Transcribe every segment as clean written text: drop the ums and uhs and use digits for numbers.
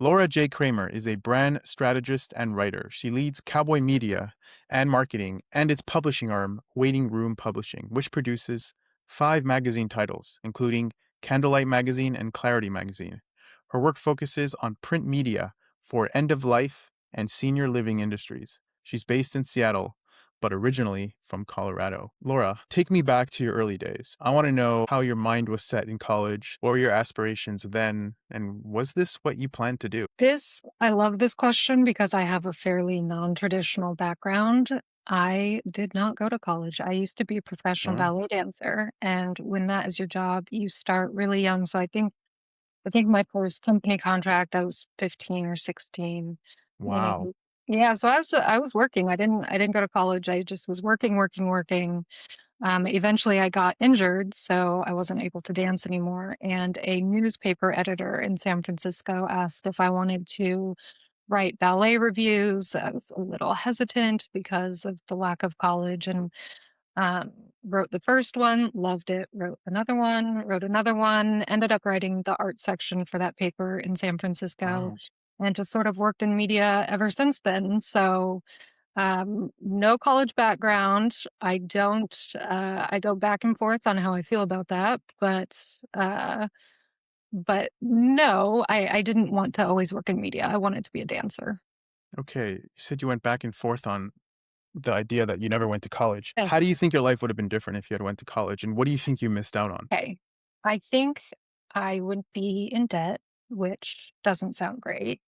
Laura Jaye Cramer is a brand strategist and writer. She leads Cowboy Media and Marketing and its publishing arm, Waiting Room Publishing, which produces 5 magazine titles, including Candlelight magazine and Clarity magazine. Her work focuses on print media for end of life and senior living industries. She's based in Seattle, but originally from Colorado. Laura, take me back to your early days. I want to know how your mind was set in college. What were your aspirations then? And was this what you planned to do? I love this question because I have a fairly non-traditional background. I did not go to college. I used to be a professional Yeah. ballet dancer, and when that is your job, you start really young. So I think my first company contract, I was 15 or 16. You Wow. know, yeah. So I was working. I didn't go to college. I just was working, working, working. Eventually, I got injured, so I wasn't able to dance anymore. And a newspaper editor in San Francisco asked if I wanted to write ballet reviews. I was a little hesitant because of the lack of college, and um, wrote the first one, loved it, wrote another one, ended up writing the art section for that paper in San Francisco, Wow. and just sort of worked in media ever since then. So no college background. I go back and forth on how I feel about that, but no, I didn't want to always work in media. I wanted to be a dancer. Okay. You said you went back and forth on the idea that you never went to college. Eh, How do you think your life would have been different if you had went to college? And what do you think you missed out on? Okay. I think I would be in debt, which doesn't sound great.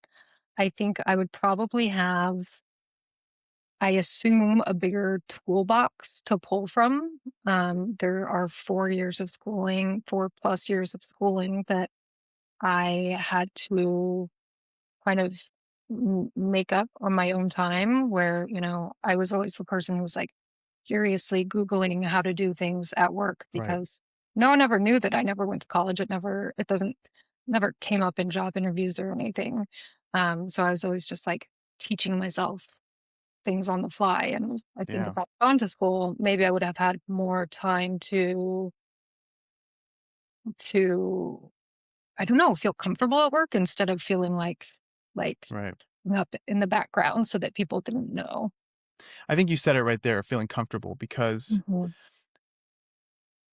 I think I would probably have, I assume, a bigger toolbox to pull from. There are 4 years of schooling, 4+ years of schooling that I had to kind of make up on my own time, where, I was always the person who was like curiously Googling how to do things at work Right. because no one ever knew that I never went to college. Never came up in job interviews or anything. So I was always just like teaching myself things on the fly. And I think Yeah. if I'd gone to school, maybe I would have had more time to I don't know, feel comfortable at work instead of feeling like Right. up in the background so that people didn't know. I think you said it right there, feeling comfortable, because Mhm.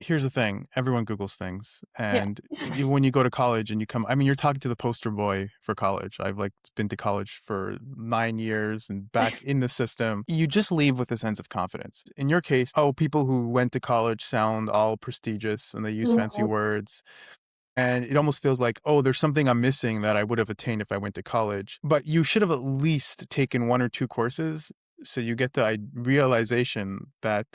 here's the thing, everyone Googles things, Yeah. and when you go to college and you come, I mean, you're talking to the poster boy for college. I've like been to college for 9 years and back in the system. You just leave with a sense of confidence. In your case, oh, people who went to college sound all prestigious and they use fancy Mhm. words. And it almost feels like, oh, there's something I'm missing that I would have attained if I went to college. But you should have at least taken 1 or 2 courses so you get the realization that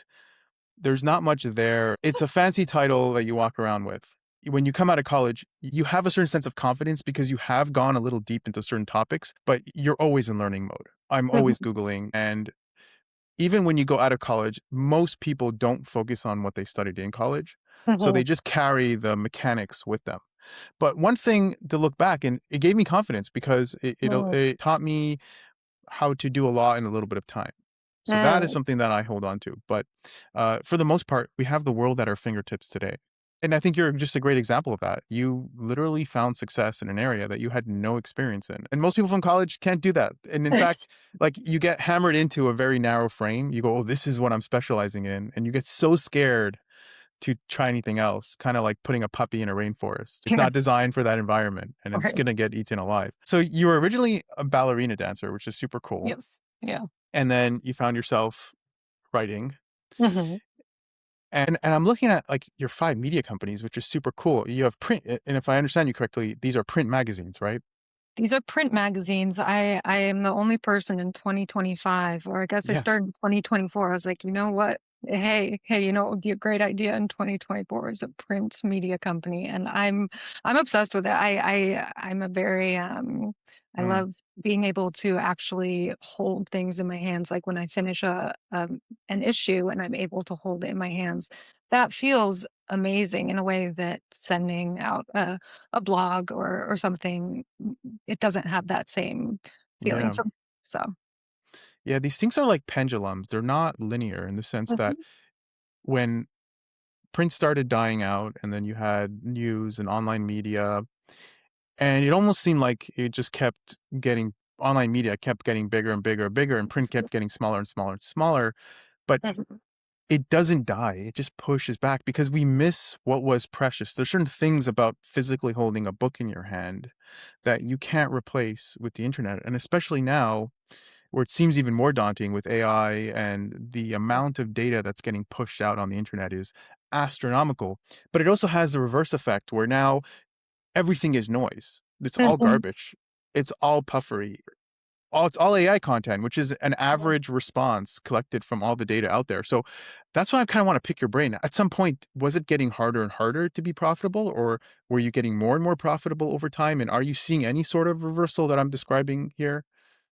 there's not much there. It's a fancy title that you walk around with. When you come out of college, you have a certain sense of confidence because you have gone a little deep into certain topics, but you're always in learning mode. I'm always Mhm. Googling. And even when you go out of college, most people don't focus on what they studied in college. So they Mhm. just carry the mechanics with them. But one thing to look back, and it gave me confidence because Mhm. it taught me how to do a lot in a little bit of time. So that is Mm. something that I hold on to. But for the most part, we have the world at our fingertips today. And I think you're just a great example of that. You literally found success in an area that you had no experience in. And most people from college can't do that. And in fact, like you get hammered into a very narrow frame. You go, oh, this is what I'm specializing in. And you get so scared to try anything else, kind of like putting a puppy in a rainforest. It's Yeah. not designed for that environment and it's Right. going to get eaten alive. So you were originally a ballerina dancer, which is super cool. Yes. Yeah. And then you found yourself writing. Mhm. And I'm looking at like your 5 media companies, which is super cool. You have print, and if I understand you correctly, these are print magazines, right? These are print magazines. I am the only person in 2025, or I guess I Yes. started in 2024. I was like, you know what? Hey, it would be a great idea in 2024 is a print media company, and I'm obsessed with it. I'm a very I Mm, love being able to actually hold things in my hands. Like when I finish an issue and I'm able to hold it in my hands, that feels amazing in a way that sending out a blog or something, it doesn't have that same feeling yeah. for me. So Yeah. These things are like pendulums. They're not linear in the sense that Mhm. when print started dying out and then you had news and online media, and it almost seemed like it just kept getting online media kept getting bigger and bigger and bigger, and print kept getting smaller and smaller and smaller, but Mhm. it doesn't die, it just pushes back because we miss what was precious. There's certain things about physically holding a book in your hand that you can't replace with the internet, and especially now where it seems even more daunting with AI and the amount of data that's getting pushed out on the internet is astronomical. But it also has the reverse effect where now everything is noise. It's all Mhm. garbage. It's all puffery. It's all AI content, which is an average response collected from all the data out there. So that's why I kind of want to pick your brain. At some point, was it getting harder and harder to be profitable, or were you getting more and more profitable over time? And are you seeing any sort of reversal that I'm describing here?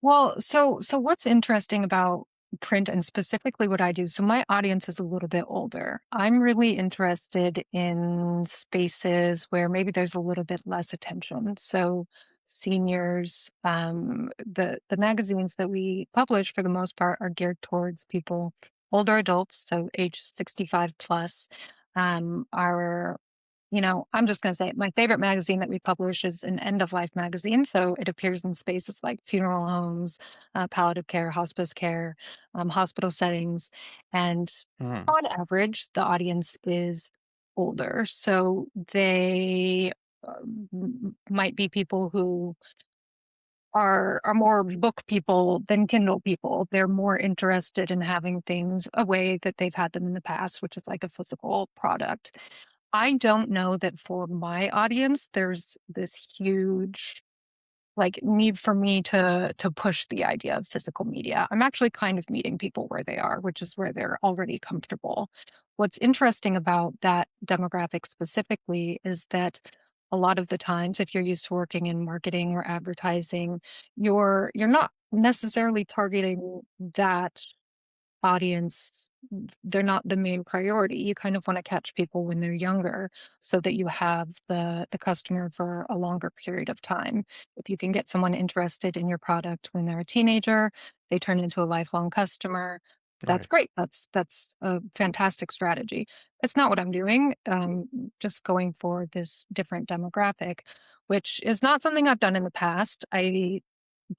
Well, so what's interesting about print and specifically what I do, so my audience is a little bit older. I'm really interested in spaces where maybe there's a little bit less attention. So seniors, the magazines that we publish for the most part are geared towards people, older adults, so age 65 plus. Our I'm just going to say my favorite magazine that we publish is an end of life magazine. So it appears in spaces like funeral homes, palliative care, hospice care, hospital settings. And Mm, on average, the audience is older. So they might be people who are more book people than Kindle people. They're more interested in having things a way that they've had them in the past, which is like a physical product. I don't know that for my audience, there's this huge like need for me to push the idea of physical media. I'm actually kind of meeting people where they are, which is where they're already comfortable. What's interesting about that demographic specifically is that a lot of the times if you're used to working in marketing or advertising, you're not necessarily targeting that audience, they're not the main priority. You kind of want to catch people when they're younger so that you have the customer for a longer period of time. If you can get someone interested in your product when they're a teenager, they turn into a lifelong customer. That's right. great. That's a fantastic strategy. It's not what I'm doing. Just going for this different demographic, which is not something I've done in the past. I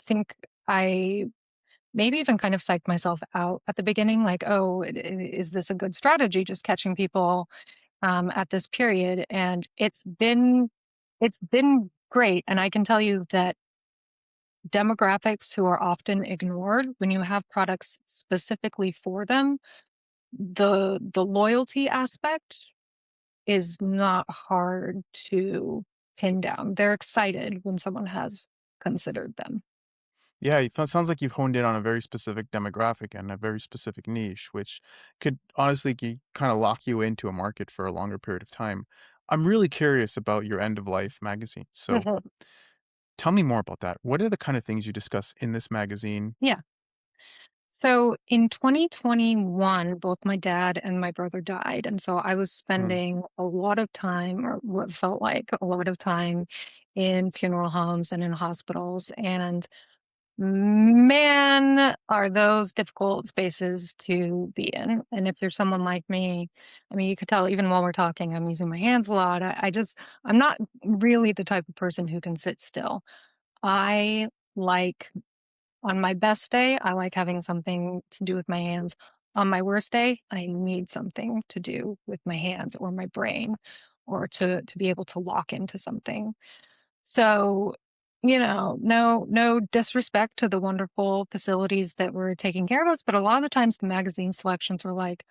think I maybe even kind of psyched myself out at the beginning, like, "Oh, is this a good strategy, just catching people, at this period?" And it's been great, and I can tell you that demographics who are often ignored, when you have products specifically for them, the loyalty aspect is not hard to pin down. They're excited when someone has considered them. Yeah, sounds like you've honed in on a very specific demographic and a very specific niche, which could honestly kind of lock you into a market for a longer period of time. I'm really curious about your end of life magazine. So Mhm. tell me more about that. What are the kind of things you discuss in this magazine? Yeah. So in 2021, both my dad and my brother died. And so I was Mm, spending a lot of time, or what felt like a lot of time, in funeral homes and in hospitals. And man, are those difficult spaces to be in. And if you're someone like me, I mean, you could tell even while we're talking, I'm using my hands a lot. I'm not really the type of person who can sit still. I like on my best day, I like having something to do with my hands. On my worst day, I need something to do with my hands or my brain or to be able to lock into something. So, no disrespect to the wonderful facilities that were taking care of us, but a lot of the times the magazine selections were like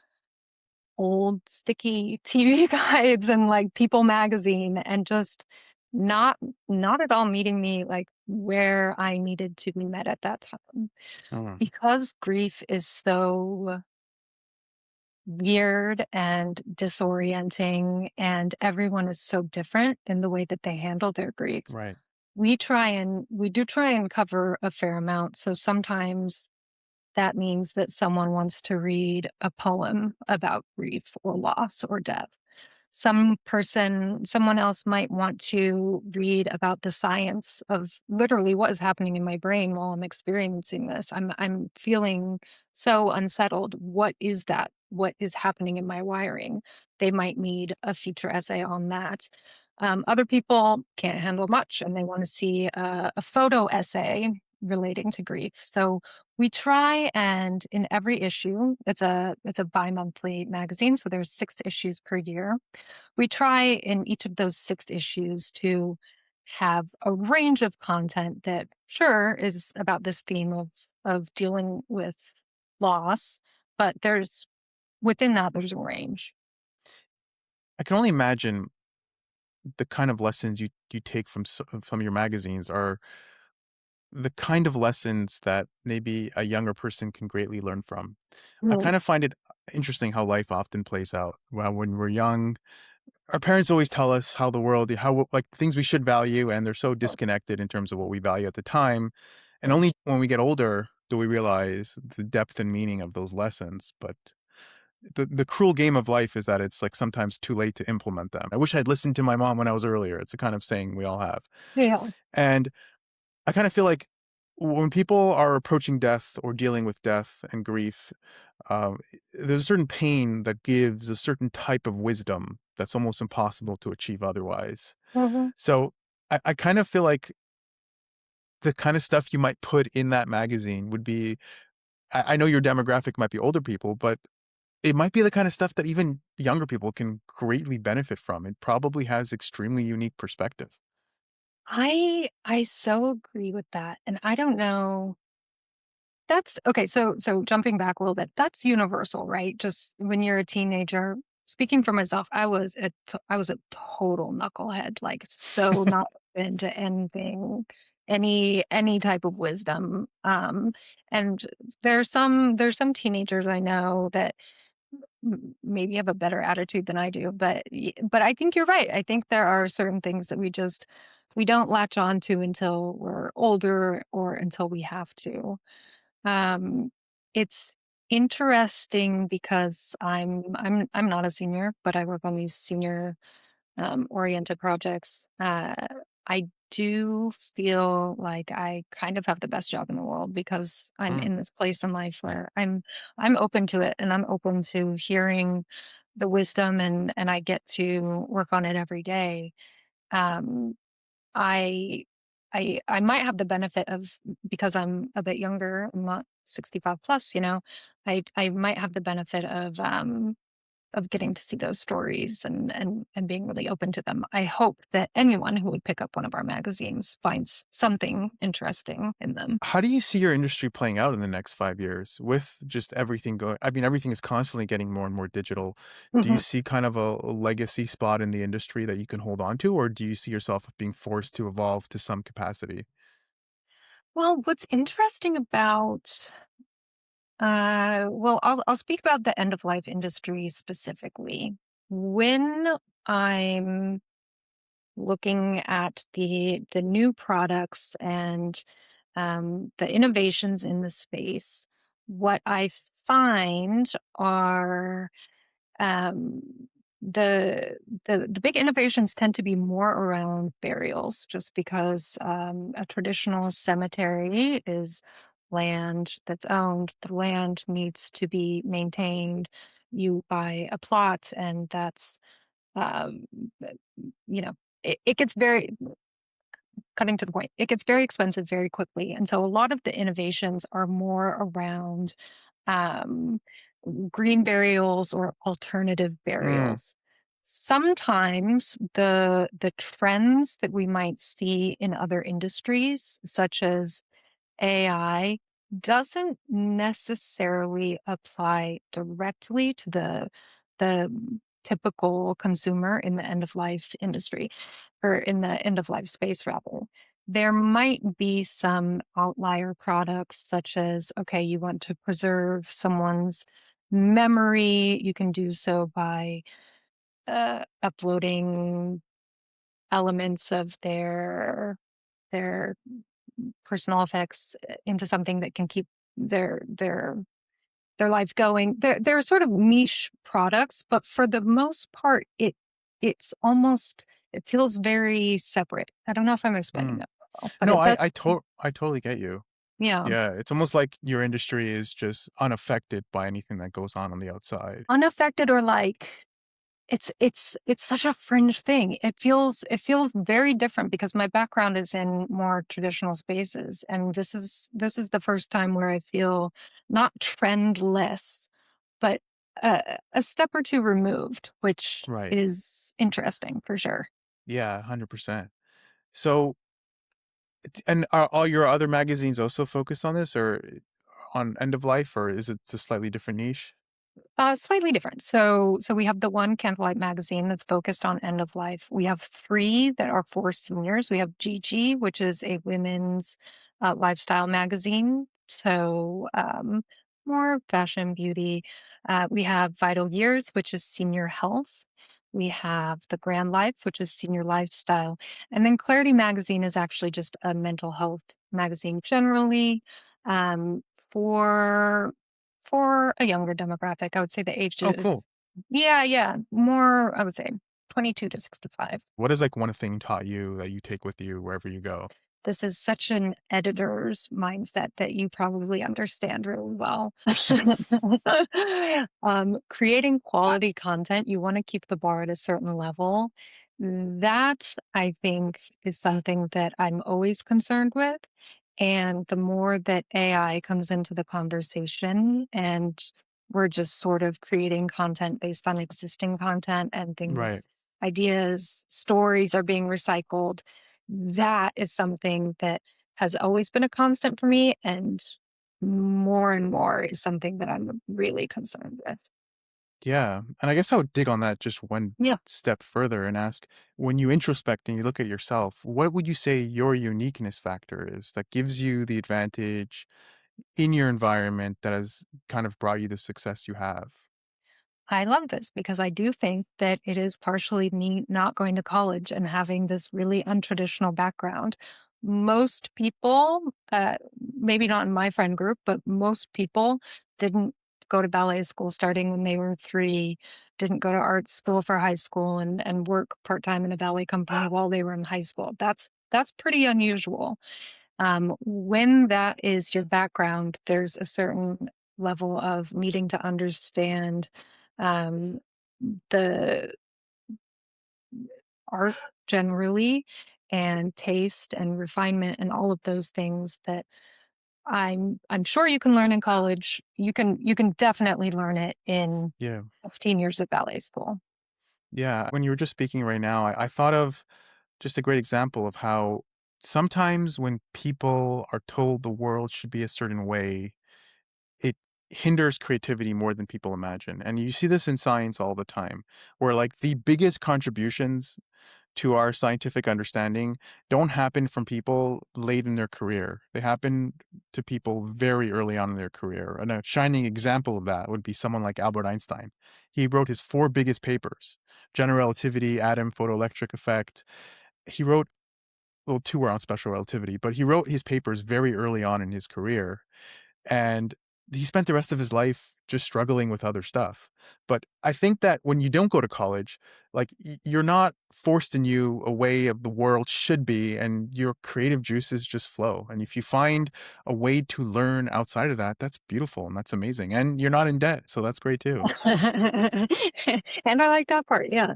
old sticky TV guides and like People magazine and just not not at all meeting me like where I needed to be met at that time. mm, Because grief is so weird and disorienting and everyone is so different in the way that they handle their grief. right. We do try and cover a fair amount. So sometimes that means that someone wants to read a poem about grief or loss or death. Someone else might want to read about the science of literally what is happening in my brain while I'm experiencing this. I'm feeling so unsettled. What is that? What is happening in my wiring? They might need a feature essay on that. Other people can't handle much and they want to see a photo essay relating to grief. So we try and in every issue, it's a bi-monthly magazine, so there's 6 issues per year. We try in each of those 6 issues to have a range of content that sure is about this theme of dealing with loss, but there's within that there's a range. I can only imagine the kind of lessons you take from some of your magazines are the kind of lessons that maybe a younger person can greatly learn from. I Mm. kind of find it interesting how life often plays out. Well, when we're young, our parents always tell us how the world, how like things we should value, and they're so disconnected in terms of what we value at the time. And only when we get older do we realize the depth and meaning of those lessons. But the cruel game of life is that it's like sometimes too late to implement them. I wish I'd listened to my mom when I was earlier. It's a kind of saying we all have. Yeah. And I kind of feel like when people are approaching death or dealing with death and grief, there's a certain pain that gives a certain type of wisdom that's almost impossible to achieve otherwise. Mhm. So I kind of feel like the kind of stuff you might put in that magazine would be, I know your demographic might be older people, but it might be the kind of stuff that even younger people can greatly benefit from. It probably has extremely unique perspective. I so agree with that, and I don't know. That's okay, so jumping back a little bit, that's universal, right? Just when you're a teenager, speaking for myself, I was a total knucklehead, like, so not open to anything, any type of wisdom, and there's some teenagers I know that maybe have a better attitude than I do, but I think you're right. I think there are certain things that we don't latch on to until we're older or until we have to. Um, it's interesting because I'm not a senior, but I work on these senior oriented projects. I do feel like I kind of have the best job in the world because I'm Mm. in this place in life where I'm open to it and I'm open to hearing the wisdom and I get to work on it every day. Um, I I might have the benefit of because I'm a bit younger, I'm not 65 plus, I might have the benefit of getting to see those stories and being really open to them. I hope that anyone who would pick up one of our magazines finds something interesting in them. How do you see your industry playing out in the next 5 years with just everything going? I mean, everything is constantly getting more and more digital. Do you Mhm. see kind of a legacy spot in the industry that you can hold on to, or do you see yourself being forced to evolve to some capacity? Well, what's interesting about well, I'll speak about the end of life industry specifically. When I'm looking at the new products and the innovations in the space, what I find are um, the big innovations tend to be more around burials, just because a traditional cemetery is land that's owned. The land needs to be maintained. You buy a plot, and that's um, th- you know it gets very cutting to the point. It gets very expensive very quickly, and so a lot of the innovations are more around um, green burials or alternative Mm, burials. Sometimes the trends that we might see in other industries, such as AI, doesn't necessarily apply directly to the typical consumer in the end of life industry or in the end of life space rather. There might be some outlier products such as, okay, you want to preserve someone's memory. You can do so by uploading elements of their personal effects into something that can keep their life going. They're sort of niche products, but for the most part, it's almost it feels very separate. I don't know if I'm explaining mm. that well, but No, that's I totally get you. yeah. Yeah, it's almost like your industry is just unaffected by anything that goes on the outside. Unaffected or like It's such a fringe thing. It feels very different because my background is in more traditional spaces, and this is the first time where I feel not trendless, but a step or two removed, which Right. is interesting for sure. Yeah, 100%. So, and are all your other magazines also focused on this, or on end of life, or is it a slightly different niche? Slightly different. So we have the one Candlelight magazine that's focused on end of life. We have three that are for seniors. We have Gigi, which is a women's lifestyle magazine. So more fashion, beauty. We have Vital Years, which is senior health. We have the Grand Life, which is senior lifestyle. And then Clarity Magazine is actually just a mental health magazine generally um, for a younger demographic. I would say the age Oh, cool. is yeah, more, I would say 22 to 65. What is like one thing taught you that you take with you wherever you go? This is such an editor's mindset that you probably understand really well. Creating quality content, you want to keep the bar at a certain level. That, I think, is something that I'm always concerned with. And the more that AI comes into the conversation and we're just sort of creating content based on existing content and Right. things, ideas, stories are being recycled, that is something that has always been a constant for me, and more is something that I'm really concerned with. Yeah. And I guess I would dig on that just one Yeah. step further and ask, when you introspect and you look at yourself, what would you say your uniqueness factor is that gives you the advantage in your environment that has kind of brought you the success you have? I love this because I do think that it is partially me not going to college and having this really untraditional background. Most people, maybe not in my friend group, but most people didn't go to ballet school starting when they were 3, didn't go to art school for high school and work part-time in a ballet company while they were in high school. That's pretty unusual. When that is your background, there's a certain level of needing to understand um, the art generally and taste and refinement and all of those things that I'm sure you can learn in college. You can definitely learn it in Yeah. 15 years of ballet school. Yeah. When you were just speaking right now, I thought of just a great example of how sometimes when people are told the world should be a certain way, it hinders creativity more than people imagine. And you see this in science all the time, where like the biggest contributions to our scientific understanding don't happen from people late in their career. They happen to people very early on in their career. And a shining example of that would be someone like Albert Einstein. He wrote his four biggest papers: general relativity, atom photoelectric effect. He wrote, well, two were on special relativity, but he wrote his papers very early on in his career, and he spent the rest of his life just struggling with other stuff. But I think that when you don't go to college, like you're not forced in you a way of the world should be, and your creative juices just flow. And if you find a way to learn outside of that, that's beautiful and that's amazing. And you're not in debt, so that's great too. And I like that part, yeah.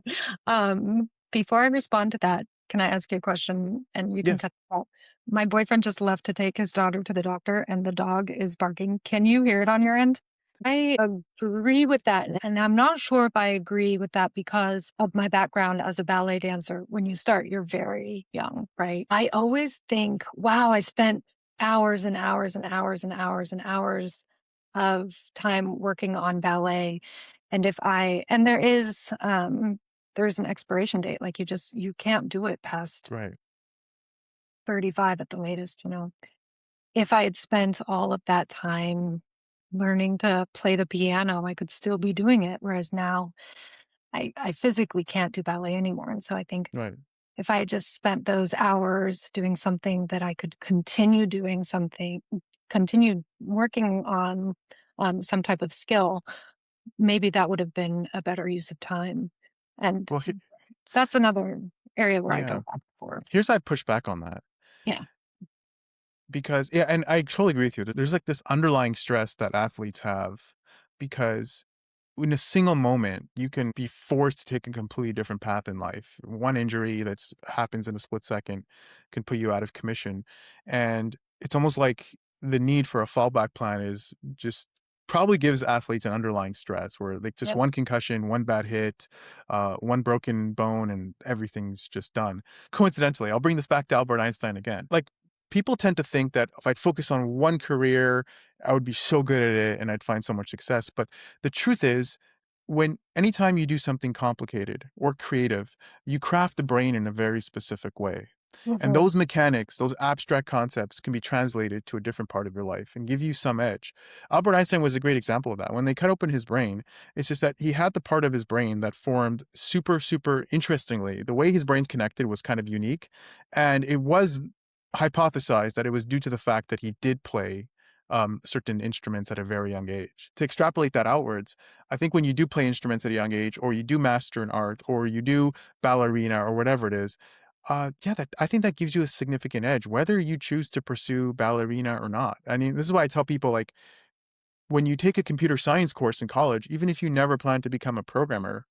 Before I respond to that, can I ask you a question and you can Yes. cut it out? My boyfriend just left to take his daughter to the doctor and the dog is barking. Can you hear it on your end? I agree with that. And I'm not sure if I agree with that because of my background as a ballet dancer. When you start, you're very young, right? I always think, wow, I spent hours and hours and hours and hours and hours of time working on ballet. And there's an expiration date. Like you can't do it past Right. 35 at the latest, you know. If I had spent all of that time learning to play the piano, I could still be doing it. Whereas now I physically can't do ballet anymore. And so I think Right. if I had just spent those hours doing something that I could continue working on some type of skill, maybe that would have been a better use of time. And Well, that's another area where I go yeah. back and forth. Here's I'd push back on that. Yeah. Because yeah, and I totally agree with you. There's like this underlying stress that athletes have because in a single moment, you can be forced to take a completely different path in life. One injury that's happens in a split second can put you out of commission. And it's almost like the need for a fallback plan is just probably gives athletes an underlying stress where like just Yep. one concussion, one bad hit, one broken bone, and everything's just done. Coincidentally, I'll bring this back to Albert Einstein again. Like people tend to think that if I'd focus on one career, I would be so good at it and I'd find so much success. But the truth is, when anytime you do something complicated or creative, you craft the brain in a very specific way. And Mhm. those mechanics, those abstract concepts can be translated to a different part of your life and give you some edge. Albert Einstein was a great example of that. When they cut open his brain, it's just that he had the part of his brain that formed super, super interestingly. The way his brains connected was kind of unique. And it was hypothesized that it was due to the fact that he did play certain instruments at a very young age. To extrapolate that outwards, I think when you do play instruments at a young age, or you do master an art, or you do ballerina, or whatever it is, yeah, that I think that gives you a significant edge, whether you choose to pursue ballerina or not. I mean, this is why I tell people like when you take a computer science course in college, even if you never plan to become a programmer,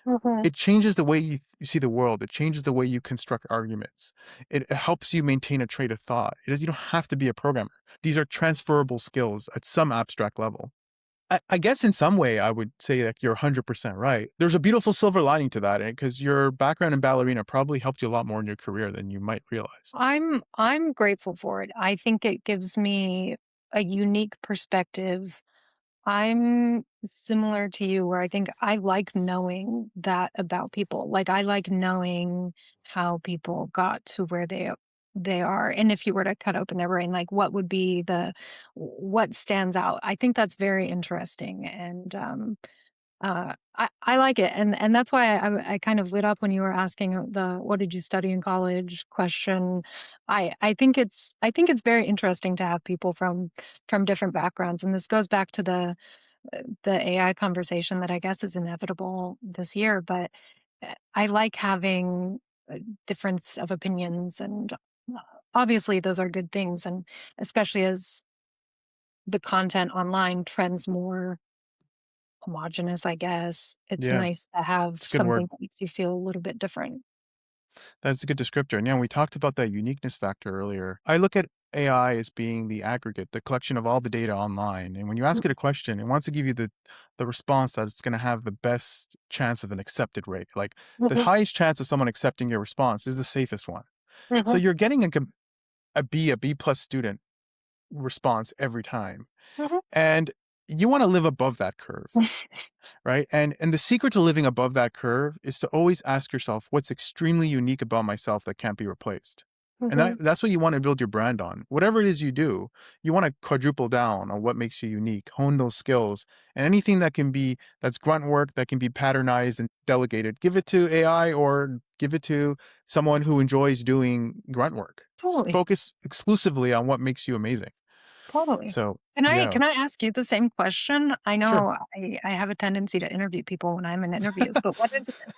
Mhm. it changes the way you see the world. It changes the way you construct arguments. It helps you maintain a trait of thought. You don't have to be a programmer. These are transferable skills at some abstract level. I guess in some way, I would say that you're 100% right. There's a beautiful silver lining to that because your background in ballerina probably helped you a lot more in your career than you might realize. I'm grateful for it. I think it gives me a unique perspective. I'm similar to you where I think I like knowing that about people. Like I like knowing how people got to where they are. And if you were to cut open their brain, like what would be what stands out? I think that's very interesting. And I like it, and that's why I kind of lit up when you were asking the "What did you study in college?" question. I think it's very interesting to have people from different backgrounds, and this goes back to the AI conversation that I guess is inevitable this year. But I like having a difference of opinions, and obviously those are good things, and especially as the content online trends more homogenous, I guess. It's Yeah, nice to have it's a good something word. that makes you feel a little bit different. That's a good descriptor. And yeah, we talked about that uniqueness factor earlier. I look at AI as being the aggregate, the collection of all the data online. And when you Mm, ask it a question, it wants to give you the response that it's going to have the best chance of an accepted rate. Like the mhm, highest chance of someone accepting your response is the safest one. So mhm, you're getting a B plus student response every time. mhm. And you want to live above that curve, right? And the secret to living above that curve is to always ask yourself what's extremely unique about myself that can't be replaced. And Mhm. that's what you want to build your brand on. Whatever it is you do, you want to quadruple down on what makes you unique, hone those skills, and anything that can be that's grunt work that can be patternized and delegated, give it to AI or give it to someone who enjoys doing grunt work. Totally, Focus exclusively on what makes you amazing. totally. So, yeah, Can I ask you the same question? I sure. know I have a tendency to interview people when I'm in interviews, but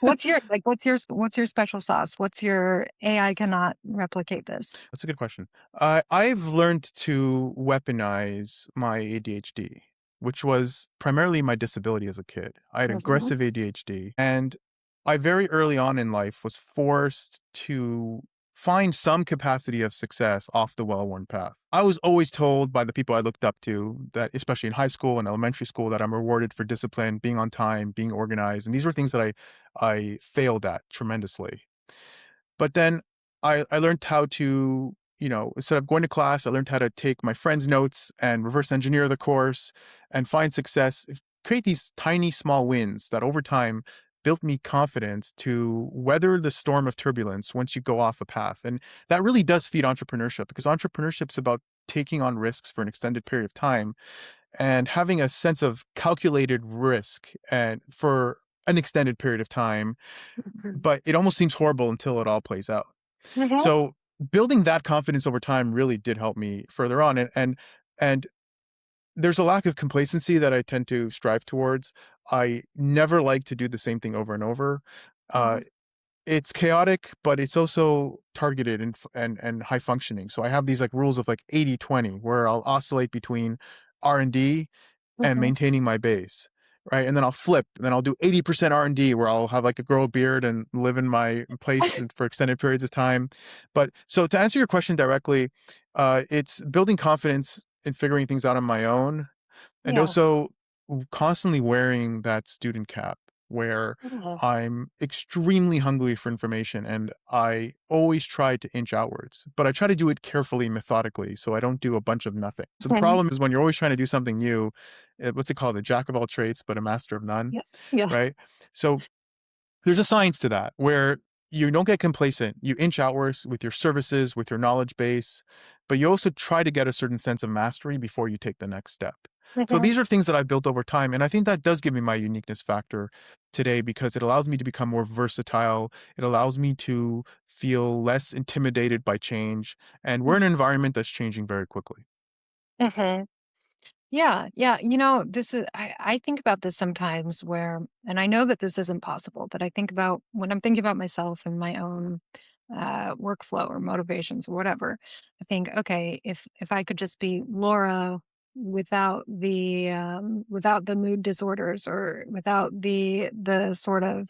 what's yours? Like, what's your special sauce? What's your AI cannot replicate this? That's a good question. I've learned to weaponize my ADHD, which was primarily my disability as a kid. I had Mhm, aggressive ADHD, and I very early on in life was forced to find some capacity of success off the well worn path. I was always told by the people I looked up to that, especially in high school and elementary school, that I'm rewarded for discipline, being on time, being organized. And these were things that I failed at tremendously. But then I learned how to, instead of going to class, I learned how to take my friends' notes and reverse engineer the course and find success, create these tiny small wins that over time built me confidence to weather the storm of turbulence once you go off a path. And that really does feed entrepreneurship because entrepreneurship's about taking on risks for an extended period of time and having a sense of calculated risk and for an extended period of time, mhm, but it almost seems horrible until it all plays out. mhm, So building that confidence over time really did help me further on. And there's a lack of complacency that I tend to strive towards. I never like to do the same thing over and over. Uh, mhm, it's chaotic, but it's also targeted and high functioning. So I have these like rules of like 80-20, where I'll oscillate between R&D and mhm, maintaining my base. right? And then I'll flip, and then I'll do 80% R&D where I'll have like a grow a beard and live in my place for extended periods of time. But so to answer your question directly, it's building confidence in figuring things out on my own, and Yeah. also constantly wearing that student cap where Yeah. I'm extremely hungry for information and I always try to inch outwards, but I try to do it carefully, methodically, so I don't do a bunch of nothing. So the Mhm. problem is when you're always trying to do something new, what's it called? The jack of all trades, but a master of none, Yes. Yeah. right? So there's a science to that where you don't get complacent. You inch outwards with your services, with your knowledge base, but you also try to get a certain sense of mastery before you take the next step. So Mhm. these are things that I've built over time. And I think that does give me my uniqueness factor today because it allows me to become more versatile. It allows me to feel less intimidated by change. And we're in an environment that's changing very quickly. Mhm. Yeah, yeah. This is I think about this sometimes where, and I know that this isn't possible, but I think about when I'm thinking about myself and my own workflow or motivations or whatever. I think, okay, if I could just be Laura without the mood disorders or without the sort of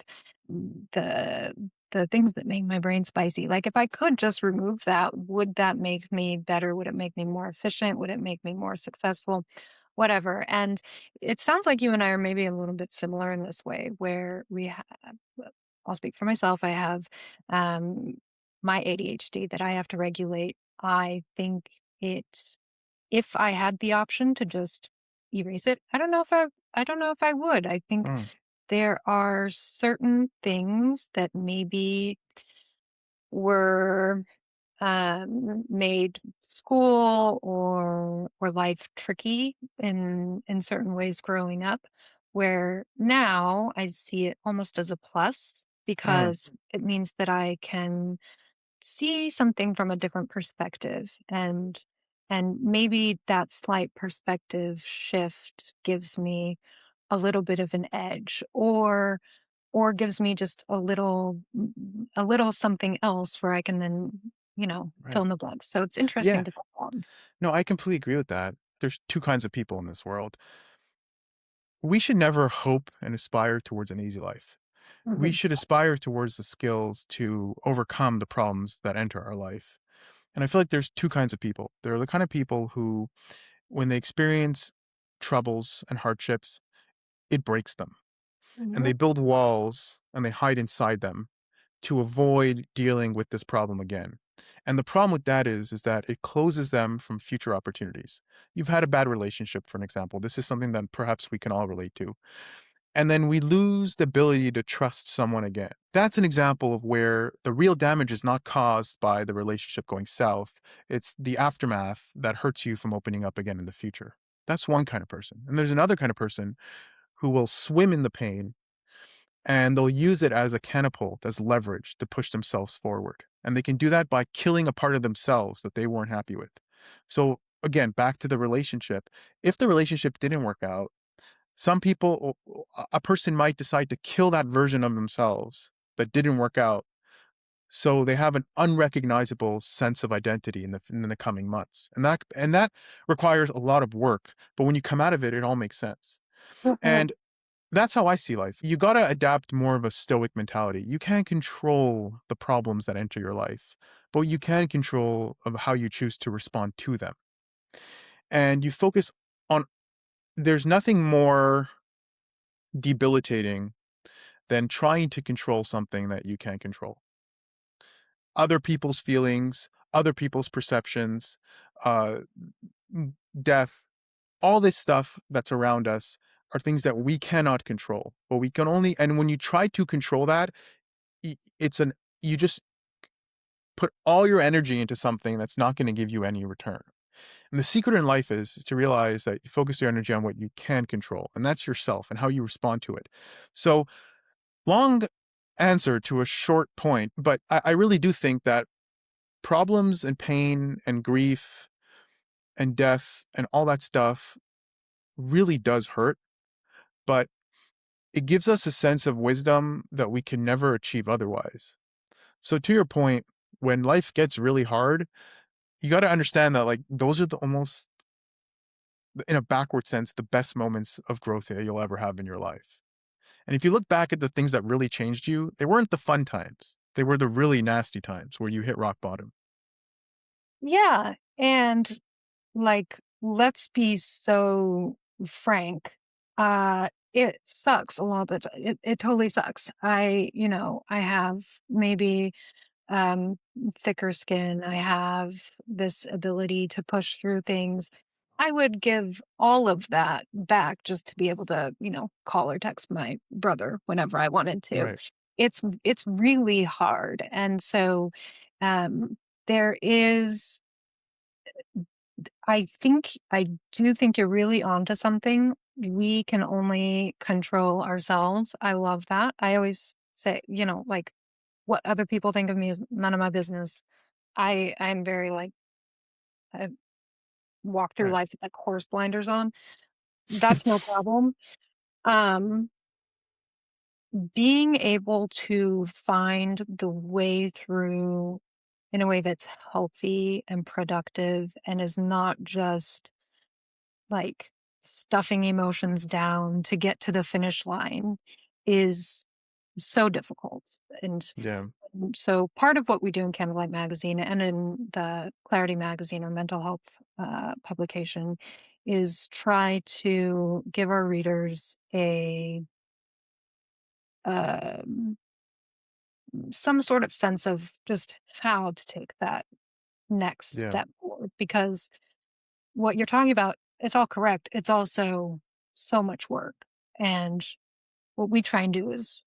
the the things that make my brain spicy. Like if I could just remove that, would that make me better? Would it make me more efficient? Would it make me more successful? Whatever. And it sounds like you and I are maybe a little bit similar in this way, where we have, I'll speak for myself. I have um, my ADHD that I have to regulate. I think it, if I had the option to just erase it, I don't know if I would. I think Mm, there are certain things that maybe were made school or life tricky in certain ways growing up, where now I see it almost as a plus mm, because it means that I can see something from a different perspective, and maybe that slight perspective shift gives me a little bit of an edge, or gives me just a little something else where I can then, fill right. in the blanks. So it's interesting Yeah. to think on. No, I completely agree with that. There's two kinds of people in this world. We should never hope and aspire towards an easy life. We Mhm, should aspire towards the skills to overcome the problems that enter our life. And I feel like there's two kinds of people. There are the kind of people who, when they experience troubles and hardships, it breaks them. And mhm, they build walls and they hide inside them to avoid dealing with this problem again. And the problem with that is that it closes them from future opportunities. You've had a bad relationship, for an example. This is something that perhaps we can all relate to, and then we lose the ability to trust someone again. That's an example of where the real damage is not caused by the relationship going south. It's the aftermath that hurts you from opening up again in the future. That's one kind of person. And there's another kind of person who will swim in the pain and they'll use it as a catapult, as leverage to push themselves forward. And they can do that by killing a part of themselves that they weren't happy with. So, again, back to the relationship. If the relationship didn't work out, some people, a person might decide to kill that version of themselves that didn't work out. So they have an unrecognizable sense of identity in the coming months. And that requires a lot of work. But when you come out of it, it all makes sense. mhm, And that's how I see life. You got to adapt more of a stoic mentality. You can't control the problems that enter your life, but you can control of how you choose to respond to them. And you focus on there's nothing more debilitating than trying to control something that you can't control. Other people's feelings, other people's perceptions, uh, death, all this stuff that's around us are things that we cannot control. But we can only, and when you try to control that, it's an, you just put all your energy into something that's not going to give you any return. And the secret in life is to realize that you focus your energy on what you can control, and that's yourself and how you respond to it. So, long answer to a short point, but I really do think that problems and pain and grief and death and all that stuff really does hurt, but it gives us a sense of wisdom that we can never achieve otherwise. So to your point, when life gets really hard, you got to understand that like those are the almost in a backward sense, the best moments of growth that you'll ever have in your life. And if you look back at the things that really changed you, they weren't the fun times. They were the really nasty times where you hit rock bottom. Yeah, and, like, let's be so frank, it sucks a lot of the ti it totally sucks. I have maybe um, thicker skin. I have this ability to push through things. I would give all of that back just to be able to, call or text my brother whenever I wanted to. Right. It's really hard. And so there is I do think you're really onto something. We can only control ourselves. I love that. I always say, like what other people think of me is none of my business. I'm very like I walk through Right. life with like horse blinders on. That's no problem. Um, Being able to find the way through in a way that's healthy and productive and is not just like stuffing emotions down to get to the finish line is so difficult. Yeah. And so part of what we do in Candlelight Magazine and in the Clarity Magazine, our mental health publication, is try to give our readers a um, some sort of sense of just how to take that next Yeah. step forward. Because what you're talking about, it's all correct. It's also so much work, and what we try and do is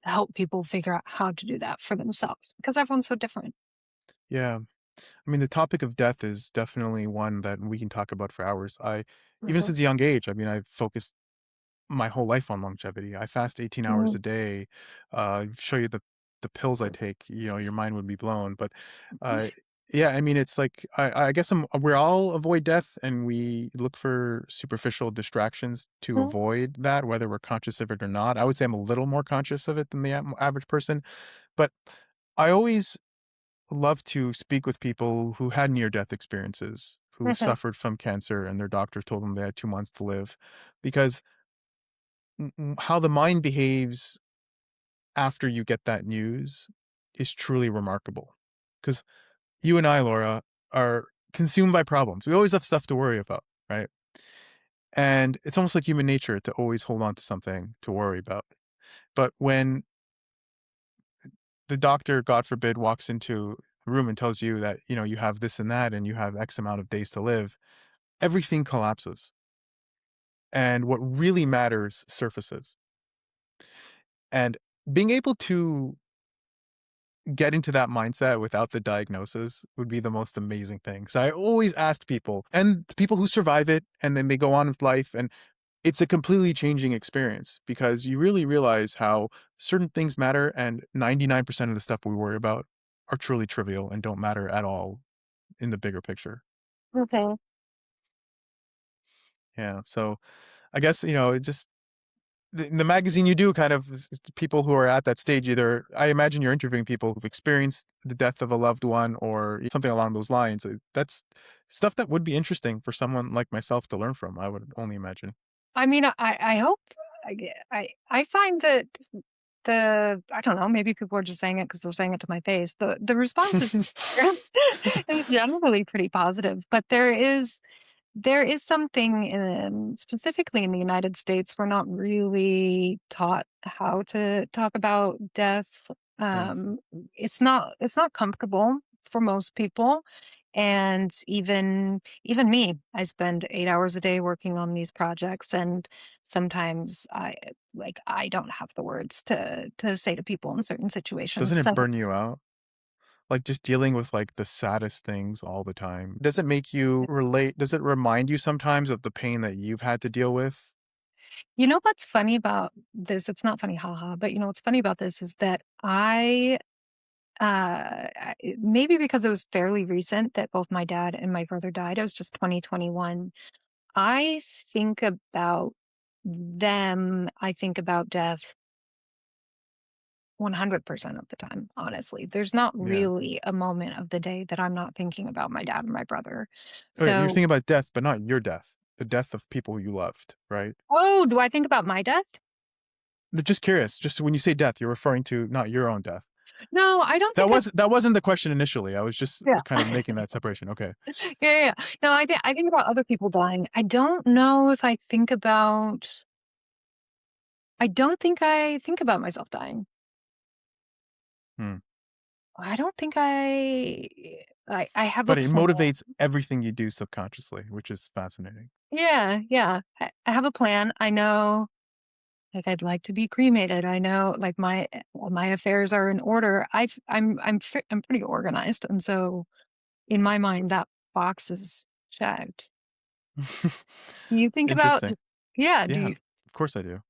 help people figure out how to do that for themselves because everyone's so different. Yeah. I mean, the topic of death is definitely one that we can talk about for hours. Even Mhm. since a young age, I mean, I've focused my whole life on longevity. I fast 18 hours Mhm. a day. Show you the pills I take, your mind would be blown. But uh, yeah, I mean, it's like I guess we all avoid death, and we look for superficial distractions to Mhm. avoid that, whether we're conscious of it or not. I would say I'm a little more conscious of it than the average person, but I always love to speak with people who had near death experiences, who Mhm. suffered from cancer, and their doctor told them they had 2 months to live, because how the mind behaves after you get that news is truly remarkable. Because you and I, Laura, are consumed by problems. We always have stuff to worry about, right? And it's almost like human nature to always hold on to something to worry about. But when the doctor, God forbid, walks into the room and tells you that, you have this and that and you have X amount of days to live, everything collapses. And what really matters surfaces. And being able to get into that mindset without the diagnosis would be the most amazing thing. So I always ask people, and the people who survive it and then they go on with life, and it's a completely changing experience because you really realize how certain things matter, and 99% of the stuff we worry about are truly trivial and don't matter at all in the bigger picture. Okay. Yeah. So I guess, it just the magazine you do kind of people who are at that stage, either I imagine you're interviewing people who've experienced the death of a loved one or something along those lines. That's stuff that would be interesting for someone like myself to learn from, I would only imagine. I mean, I hope I find that I don't know, maybe people are just saying it because 'cause they're saying it to my face. The response is generally pretty positive, but there is something, specifically in the United States, we're not really taught how to talk about death. Yeah. Um, it's not comfortable for most people, and even me, I spend 8 hours a day working on these projects, and sometimes I don't have the words to say to people in certain situations. Doesn't So it burn you out? Like just dealing with like the saddest things all the time. Does it make you relate? Does it remind you sometimes of the pain that you've had to deal with? you know what's funny about this? It's not funny, haha. But you know what's funny about this is that maybe because it was fairly recent that both my dad and my brother died. It was just 2021. I think about them. I think about death 100% of the time, honestly. There's not Yeah. really a moment of the day that I'm not thinking about my dad and my brother. Oh, yeah, you're So thinking about death, but not your death. the death of people you loved, right? Oh, do I think about my death? Just curious, just when you say death, you're referring to not your own death. No, I don't think That wasn't the question initially. I was just yeah. kind of making that separation. Okay. Yeah, yeah, yeah. No, I think about other people dying. I don't know if I don't think I think about myself dying. Hmm. I don't think I have a But it plan. motivates everything you do subconsciously, which is fascinating. Yeah, yeah. I have a plan. I know, like, I'd like to be cremated. I know, like, my affairs are in order. I'm pretty organized, and so in my mind, that box is checked. Do you think about Interesting. yeah, do Yeah, you of course I do.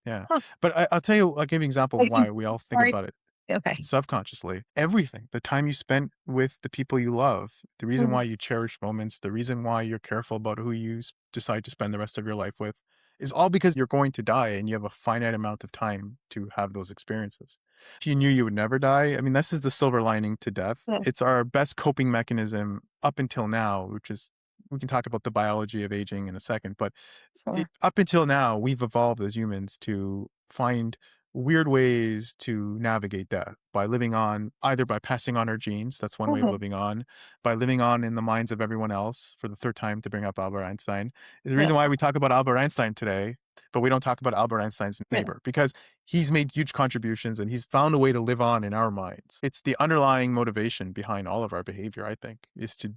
Yeah. huh, But I'll tell you, I'll give you an example of like, why we all think sorry. about it Okay. subconsciously. Everything, the time you spent with the people you love, the reason Mhm. why you cherish moments, the reason why you're careful about who you decide to spend the rest of your life with is all because you're going to die and you have a finite amount of time to have those experiences. If you knew you would never die, I mean, this is the silver lining to death. Yeah, It's our best coping mechanism up until now, which is, we can talk about the biology of aging in a second, but sure. up until now, we've evolved as humans to find weird ways to navigate death by living on, either by passing on our genes, that's one way of Mhm. living on, by living on in the minds of everyone else. For the third time to bring up Albert Einstein is the Yeah, reason why we talk about Albert Einstein today, but we don't talk about Albert Einstein's yeah. neighbor because he's made huge contributions and he's found a way to live on in our minds. It's the underlying motivation behind all of our behavior, I think, is to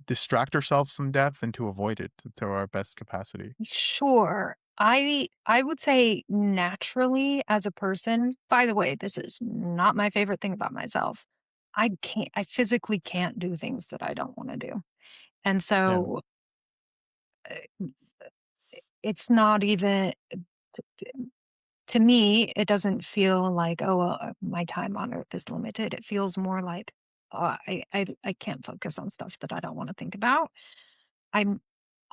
distract ourselves from death and to avoid it to our best capacity. Sure. I would say naturally as a person, by the way, this is not my favorite thing about myself. I physically can't do things that I don't wanna do. And Yeah. so, uh, it's not even to me, it doesn't feel like, "Oh, well, my time on earth is limited." It feels more like, "Oh, I can't focus on stuff that I don't wanna think about." I'm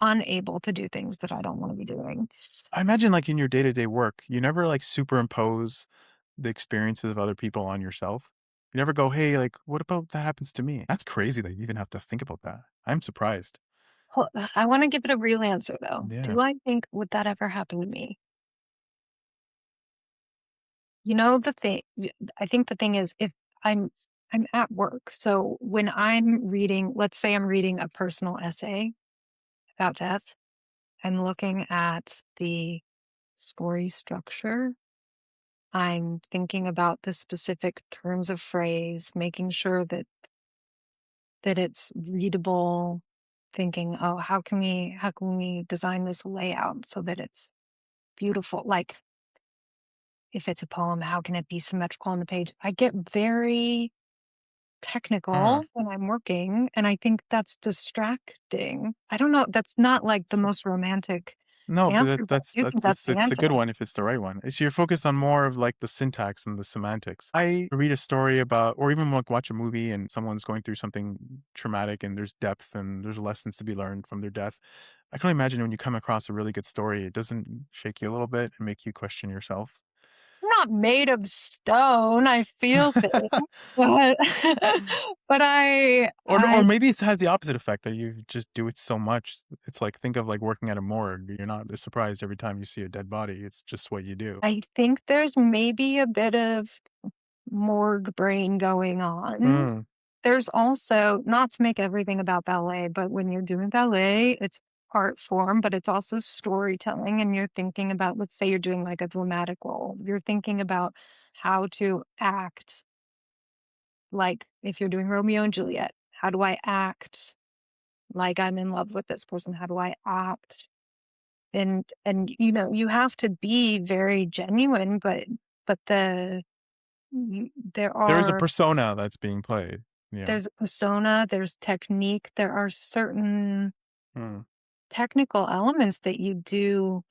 unable to do things that I don't wanna be doing. I imagine, like, in your day-to-day work, you never, like, superimpose the experiences of other people on yourself? You never go, "Hey, like, what about that happens to me?" That's crazy that you even have to think about that. I'm surprised. I wanna give it a real answer, though. Yeah. Do I think would that ever happen to me? You know, the thing I think the thing is if I'm I'm at work, so when I'm reading let's say I'm reading a personal essay about death, I'm looking at the story structure. I'm thinking about the specific turns of phrase, making sure that it's readable, thinking, "Oh, how can we design this layout so that it's beautiful?" Like, if it's a poem, how can it be symmetrical on the page? I get very Huh. technical when I'm working, and I think that's distracting. I don't know, that's not, like, the most romantic No, but answer, but I do think that's the it's a answer. good one if it's the right one. It's you're focused on more of like the syntax and the semantics. I read a story about or even like watch a movie and someone's going through something traumatic and there's depth and there's lessons to be learned from their death. I can imagine when you come across a really good story, it doesn't shake you a little bit and make you question yourself. I'm not made of stone, I feel things, but but Or I maybe it has the opposite effect that you just do it so much. It's like think of like working at a morgue. You're not surprised every time you see a dead body. It's just what you do. I think there's maybe a bit of morgue brain going on. Mm. There's also not to make everything about ballet, but when you're doing ballet, it's art form, but it's also storytelling, and you're thinking about let's say you're doing, like, a dramatic role. You're thinking about how to act, like, if you're doing Romeo and Juliet, how do I act like I'm in love with this person? How do I act? You know, you have to be very genuine, but there There is a are persona that's being played. Yeah. there's a persona, there's technique, there are certain Mm. technical elements that you do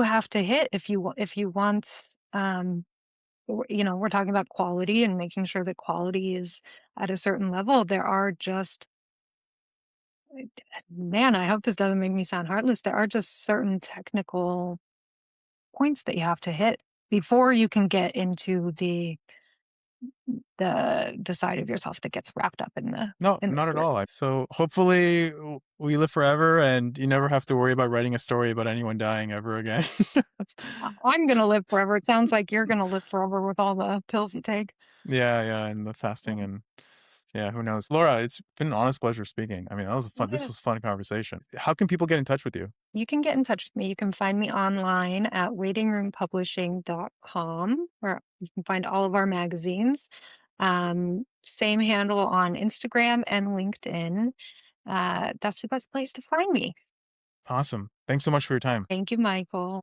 have to hit if you want, you know, we're talking about quality and making sure that quality is at a certain level. There are just man, I hope this doesn't make me sound heartless. There are just certain technical points that you have to hit before you can get into the side of yourself that gets wrapped up No, in the not at all. story. So hopefully we live forever and you never have to worry about writing a story about anyone dying ever again. I'm gonna live forever. It sounds like you're gonna live forever with all the pills you take. Yeah, yeah, and the fasting Yeah. and yeah, who knows? Laura, it's been an honest pleasure speaking. I mean, this Yeah. was a fun conversation. How can people get in touch with you? You can get in touch with me. You can find me online at waitingroompublishing.com, where you can find all of our magazines. Same handle on Instagram and LinkedIn. That's the best place to find me. Awesome. Thanks so much for your time. Thank you, Michael.